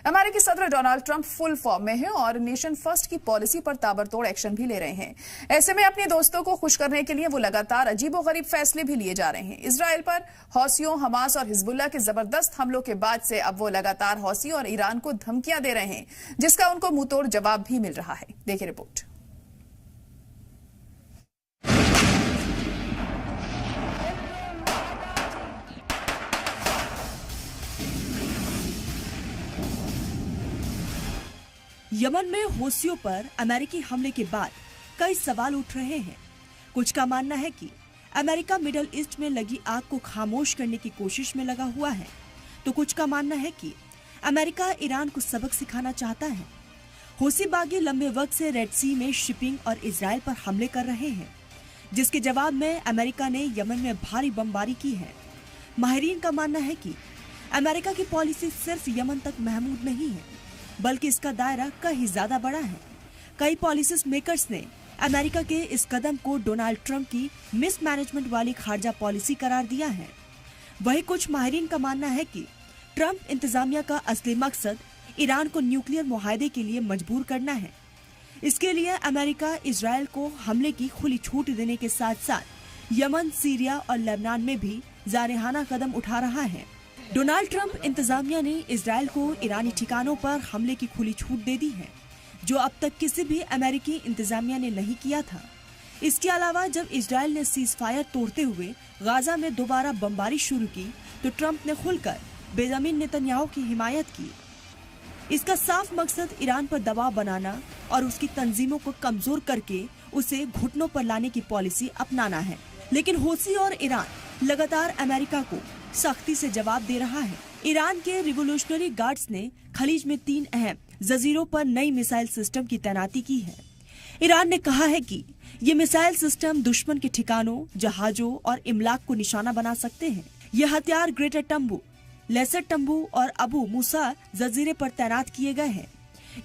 अमेरिकी सदर Donald Trump full form में हैं और नेशन फर्स्ट की पॉलिसी पर ताबड़तोड़ एक्शन भी ले रहे हैं। ऐसे में अपने दोस्तों को खुश करने के लिए वो लगातार अजीबोगरीब फैसले भी लिए जा रहे हैं। इजराइल पर हौसियों, हमास और हिजबुल्लाह के जबरदस्त हमलों के बाद से अब वो लगातार हौसी और ईरान को धमकियां दे रहे हैं, जिसका उनको मुंहतोड़ जवाब भी मिल रहा है। देखिए रिपोर्ट। यमन में हौसियों पर अमेरिकी हमले के बाद कई सवाल उठ रहे हैं। कुछ का मानना है कि अमेरिका मिडिल ईस्ट में लगी आग को खामोश करने की कोशिश में लगा हुआ है, तो कुछ का मानना है कि अमेरिका ईरान को सबक सिखाना चाहता है। हौसी बागी लंबे वक्त से रेड सी में शिपिंग और इजराइल पर हमले कर रहे हैं, जिसके जवाब में अमेरिका ने यमन में भारी बमबारी की है। माहिरीन का मानना है कि अमेरिका की पॉलिसी सिर्फ यमन तक महदूद नहीं है, बल्कि इसका दायरा कहीं ज्यादा बड़ा है। कई पॉलिसी मेकर्स ने अमेरिका के इस कदम को डोनाल्ड ट्रंप की मिसमैनेजमेंट वाली खारजा पॉलिसी करार दिया है। वहीं कुछ माहिरीन का मानना है कि ट्रंप इंतजामिया का असली मकसद ईरान को न्यूक्लियर मुआहदे के लिए मजबूर करना है। इसके लिए अमेरिका इजराइल को हमले की खुली छूट देने के साथ साथ यमन, सीरिया और लेबनान में भी जारहाना कदम उठा रहा है। डोनाल्ड ट्रंप इंतजामिया ने इजराइल को ईरानी ठिकानों पर हमले की खुली छूट दे दी है, जो अब तक किसी भी अमेरिकी इंतजामिया ने नहीं किया था। इसके अलावा जब इजराइल ने सीज फायर तोड़ते हुए गाजा में दोबारा बमबारी शुरू की, तो ट्रंप ने खुलकर बेंजामिन नेतन्याहू की हिमायत की। इसका साफ मकसद ईरान पर दबाव बनाना और उसकी तंजीमों को कमजोर करके उसे घुटनों पर लाने की पॉलिसी अपनाना है। लेकिन हौसी और ईरान लगातार अमेरिका को सख्ती से जवाब दे रहा है। ईरान के रिवोल्यूशनरी गार्ड्स ने खलीज में 3 अहम जजीरों पर नई मिसाइल सिस्टम की तैनाती की है। ईरान ने कहा है कि ये मिसाइल सिस्टम दुश्मन के ठिकानों, जहाजों और इमलाक को निशाना बना सकते हैं। ये हथियार ग्रेटर टम्बू, लेसर टम्बू और अबू मूसा जजीरे पर तैनात किए गए हैं।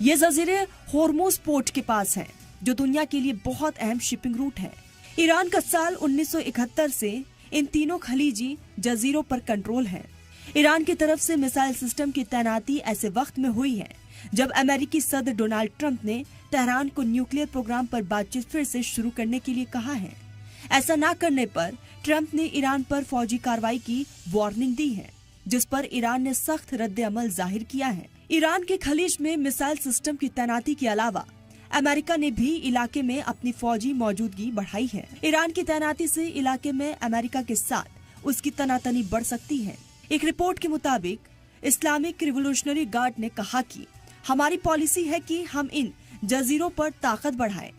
ये जजीरे होर्मुज पोर्ट के पास हैं, जो दुनिया के लिए बहुत अहम शिपिंग रूट है। ईरान का साल 1971 से इन तीनों खलीजी जजीरों पर कंट्रोल है। ईरान की तरफ से मिसाइल सिस्टम की तैनाती ऐसे वक्त में हुई है जब अमेरिकी सदर डोनाल्ड ट्रंप ने तेहरान को न्यूक्लियर प्रोग्राम पर बातचीत फिर से शुरू करने के लिए कहा है। ऐसा न करने पर ट्रंप ने ईरान पर फौजी कार्रवाई की वार्निंग दी है, जिस पर ईरान ने सख्त रद्द अमल जाहिर किया है। ईरान के खलीज में मिसाइल सिस्टम की तैनाती के अलावा अमेरिका ने भी इलाके में अपनी फौजी मौजूदगी बढ़ाई है। ईरान की तैनाती से इलाके में अमेरिका के साथ उसकी तनातनी बढ़ सकती है। एक रिपोर्ट के मुताबिक इस्लामिक रिवोल्यूशनरी गार्ड ने कहा कि हमारी पॉलिसी है कि हम इन जजीरों पर ताकत बढ़ाएं।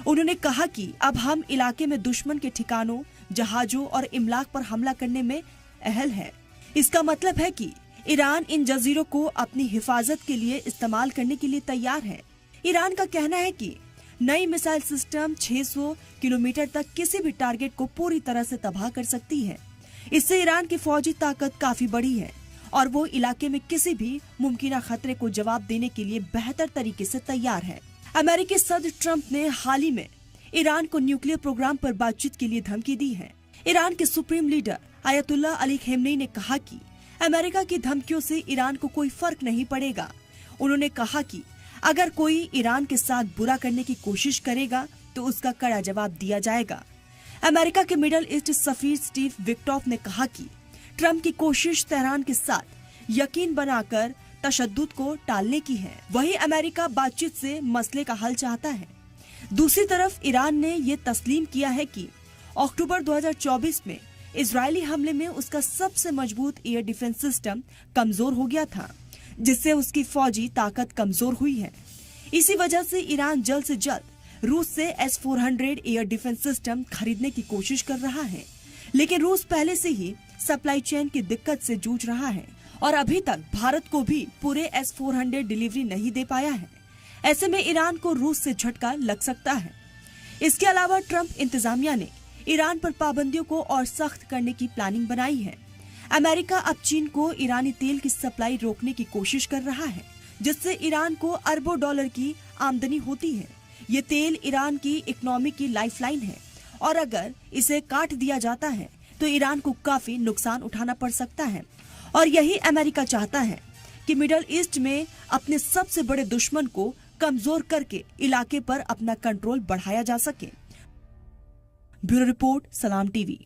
उन्होंने कहा कि अब हम इलाके में दुश्मन के ठिकानों, जहाजों और इमलाक पर हमला करने में अहल है। इसका मतलब है कि ईरान इन जजीरों को अपनी हिफाजत के लिए इस्तेमाल करने के लिए तैयार है। ईरान का कहना है कि नई मिसाइल सिस्टम 600 किलोमीटर तक किसी भी टारगेट को पूरी तरह से तबाह कर सकती है। इससे ईरान की फौजी ताकत काफी बड़ी है और वो इलाके में किसी भी मुमकिन खतरे को जवाब देने के लिए बेहतर तरीके से तैयार है। अमेरिकी सदर ट्रंप ने हाल ही में ईरान को न्यूक्लियर प्रोग्राम पर बातचीत के लिए धमकी दी है। ईरान के supreme leader Ayatollah Ali Khamenei ने कहा कि अमेरिका की धमकियों से ईरान को कोई फर्क नहीं पड़ेगा। उन्होंने कहा कि अगर कोई ईरान के साथ बुरा करने की कोशिश करेगा तो उसका कड़ा जवाब दिया जाएगा। अमेरिका के मिडिल ईस्ट सफीर स्टीव विक्टॉफ ने कहा कि ट्रंप की कोशिश तेहरान के साथ यकीन बनाकर तशद्दुद को टालने की है। वहीं अमेरिका बातचीत से मसले का हल चाहता है। दूसरी तरफ ईरान ने ये तस्लीम किया है कि अक्टूबर 2024 में इजरायली हमले में उसका सबसे मजबूत एयर डिफेंस सिस्टम कमजोर हो गया था, जिससे उसकी फौजी ताकत कमजोर हुई है। इसी वजह से ईरान जल्द से जल्द रूस से S-400 एयर डिफेंस सिस्टम खरीदने की कोशिश कर रहा है। लेकिन रूस पहले से ही सप्लाई चेन की दिक्कत से जूझ रहा है और अभी तक भारत को भी पूरे S-400 डिलीवरी नहीं दे पाया है। ऐसे में ईरान को रूस से झटका लग सकता है। इसके अलावा ट्रंप इंतजामिया ने ईरान पर पाबंदियों को और सख्त करने की प्लानिंग बनाई है। अमेरिका अब चीन को ईरानी तेल की सप्लाई रोकने की कोशिश कर रहा है, जिससे ईरान को अरबों डॉलर की आमदनी होती है। ये तेल ईरान की इकोनॉमी की लाइफलाइन है और अगर इसे काट दिया जाता है तो ईरान को काफी नुकसान उठाना पड़ सकता है। और यही अमेरिका चाहता है कि मिडल ईस्ट में अपने सबसे बड़े दुश्मन को कमजोर करके इलाके पर अपना कंट्रोल बढ़ाया जा सके। ब्यूरो रिपोर्ट, सलाम टीवी।